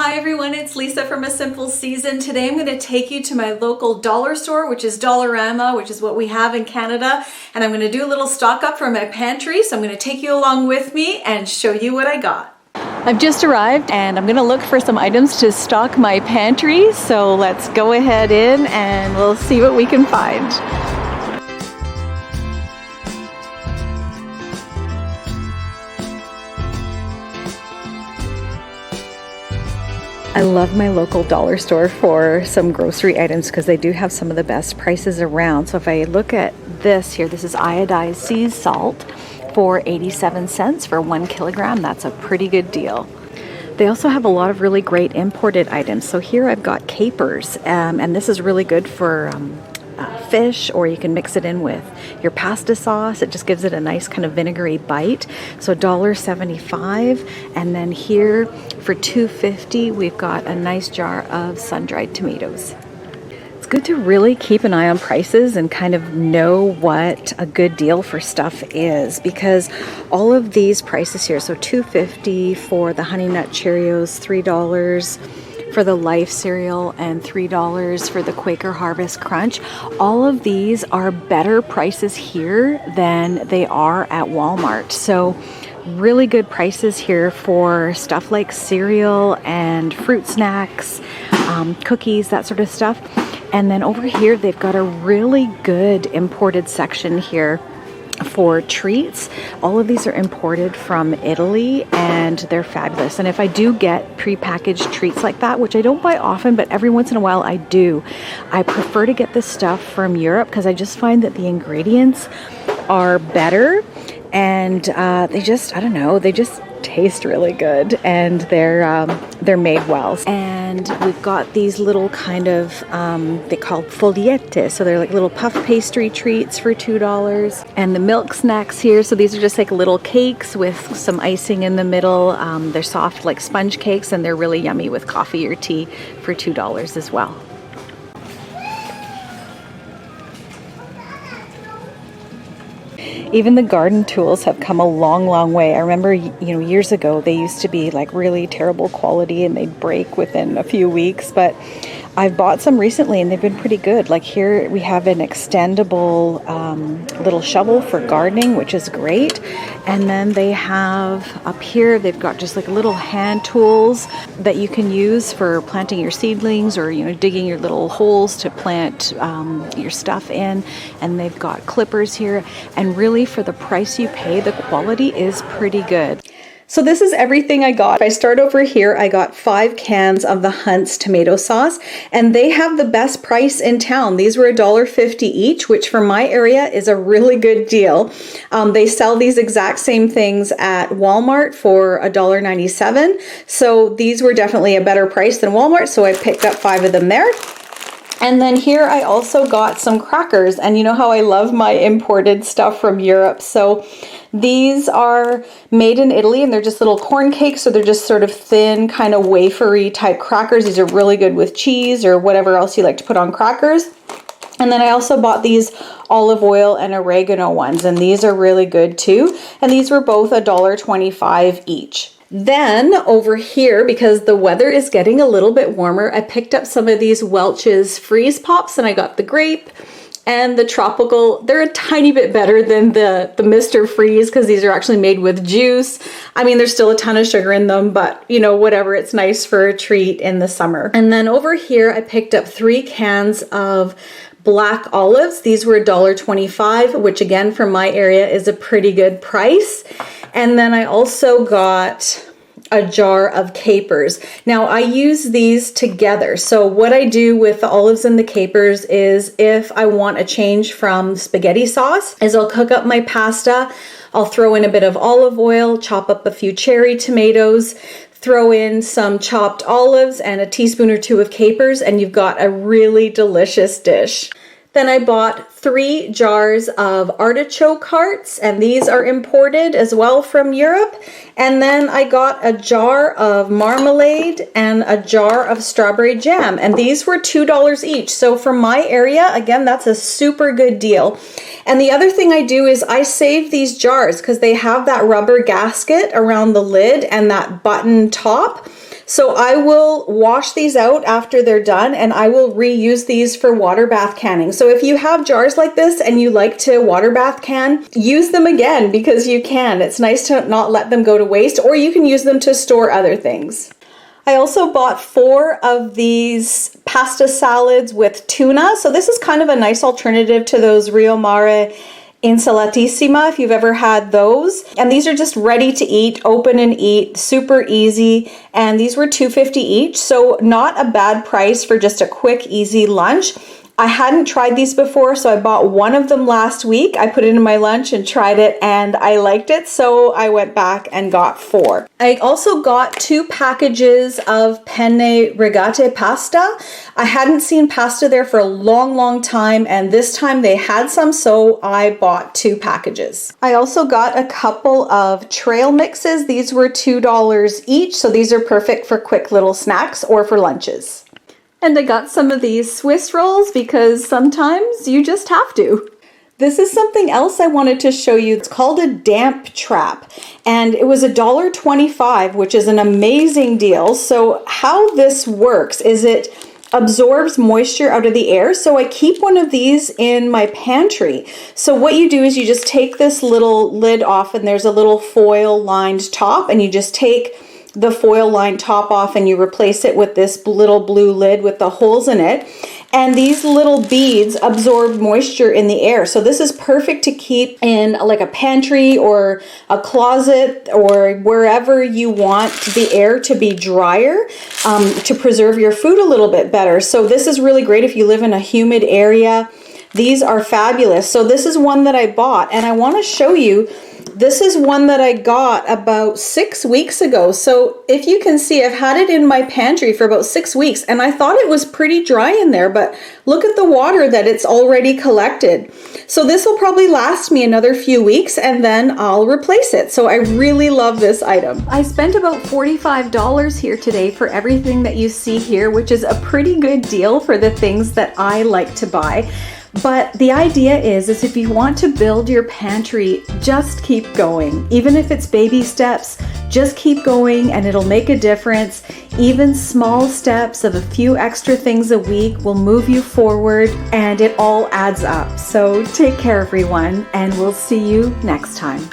Hi everyone, it's Lisa from A Simple Season. Today I'm going to take you to my local dollar store, which is Dollarama, which is what we have in Canada. And I'm going to do a little stock up for my pantry. So I'm going to take you along with me and show you what I got. I've just arrived and I'm going to look for some items to stock my pantry. So let's go ahead in and we'll see what we can find. I love my local dollar store for some grocery items because they do have some of the best prices around. So if I look at this here, this is iodized sea salt for 87 cents for 1 kilogram. That's a pretty good deal. They also have a lot of really great imported items. So here I've got capers, and this is really good for fish, or you can mix it in with your pasta sauce. It just gives it a nice kind of vinegary bite. So $1.75, and then here for $2.50 we've got a nice jar of sun-dried tomatoes. It's good to really keep an eye on prices and kind of know what a good deal for stuff is, because all of these prices here, so $2.50 for the Honey Nut Cheerios, $3 for the Life cereal, and $3 for the Quaker Harvest Crunch. All of these are better prices here than they are at Walmart. So really good prices here for stuff like cereal and fruit snacks, cookies, that sort of stuff. And then over here they've got a really good imported section here for treats. All of these are imported from Italy and they're fabulous. And if I do get prepackaged treats like that, which I don't buy often, but every once in a while I do, I prefer to get this stuff from Europe because I just find that the ingredients are better and they just, I don't know, they just taste really good, and they're made well. And we've got these little kind of they call fogliette, so they're like little puff pastry treats for $2. And the milk snacks here, so these are just like little cakes with some icing in the middle. They're soft like sponge cakes, and they're really yummy with coffee or tea for $2 as well. Even the garden tools have come a long way. I remember, years ago they used to be like really terrible quality and they'd break within a few weeks, but I've bought some recently and they've been pretty good. Like here we have an extendable little shovel for gardening, which is great. And then they have up here, they've got just like little hand tools that you can use for planting your seedlings, or digging your little holes to plant your stuff in. And they've got clippers here, and really for the price you pay, the quality is pretty good. So this is everything I got. If I start over here, I got 5 cans of the Hunt's tomato sauce, and they have the best price in town. These were $1.50 each, which for my area is a really good deal. They sell these exact same things at Walmart for $1.97. So these were definitely a better price than Walmart. So I picked up 5 of them there. And then here I also got some crackers, and you know how I love my imported stuff from Europe. So these are made in Italy, and they're just little corn cakes, so they're just sort of thin, kind of wafery type crackers. These are really good with cheese or whatever else you like to put on crackers. And then I also bought these olive oil and oregano ones, and these are really good too. And these were both $1.25 each. Then over here, because the weather is getting a little bit warmer, I picked up some of these Welch's Freeze Pops, and I got the grape and the tropical. They're a tiny bit better than the Mr. Freeze because these are actually made with juice. I mean, there's still a ton of sugar in them, but whatever, it's nice for a treat in the summer. And then over here, I picked up 3 cans of black olives. These were $1.25, which again, from my area is a pretty good price. And then I also got a jar of capers. Now I use these together. So what I do with the olives and the capers is, if I want a change from spaghetti sauce, is I'll cook up my pasta. I'll throw in a bit of olive oil, chop up a few cherry tomatoes, throw in some chopped olives and a teaspoon or 2 of capers, and you've got a really delicious dish. Then I bought 3 jars of artichoke hearts, and these are imported as well from Europe. And then I got a jar of marmalade and a jar of strawberry jam, and these were $2 each. So for my area, again, that's a super good deal. And the other thing I do is I save these jars because they have that rubber gasket around the lid and that button top. So I will wash these out after they're done, and I will reuse these for water bath canning. So if you have jars like this and you like to water bath can, use them again because you can. It's nice to not let them go to waste, or you can use them to store other things. I also bought 4 of these pasta salads with tuna. So this is kind of a nice alternative to those Rio Mare Insalatissima, if you've ever had those. And these are just ready to eat, open and eat, super easy. And these were $2.50 each, so not a bad price for just a quick, easy lunch. I hadn't tried these before, so I bought one of them last week. I put it in my lunch and tried it, and I liked it, so I went back and got 4. I also got 2 packages of penne rigate pasta. I hadn't seen pasta there for a long time, and this time they had some, so I bought 2 packages. I also got a couple of trail mixes. These were $2 each, so these are perfect for quick little snacks or for lunches. And I got some of these Swiss rolls because sometimes you just have to. This is something else I wanted to show you. It's called a damp trap, and it was $1.25, which is an amazing deal. So how this works is it absorbs moisture out of the air. So I keep one of these in my pantry. So what you do is you just take this little lid off, and there's a little foil lined top, and you just take the foil lined top off and you replace it with this little blue lid with the holes in it. And these little beads absorb moisture in the air. So this is perfect to keep in like a pantry or a closet or wherever you want the air to be drier, to preserve your food a little bit better. So this is really great if you live in a humid area. These are fabulous. So this is one that I bought, and I want to show you. This is one that I got about 6 weeks ago. So if you can see, I've had it in my pantry for about 6 weeks, and I thought it was pretty dry in there, but look at the water that it's already collected. So this will probably last me another few weeks, and then I'll replace it. So I really love this item. I spent about $45 here today for everything that you see here, which is a pretty good deal for the things that I like to buy. But the idea is if you want to build your pantry, just keep going. Even if it's baby steps, just keep going and it'll make a difference. Even small steps of a few extra things a week will move you forward, and it all adds up. So take care, everyone, and we'll see you next time.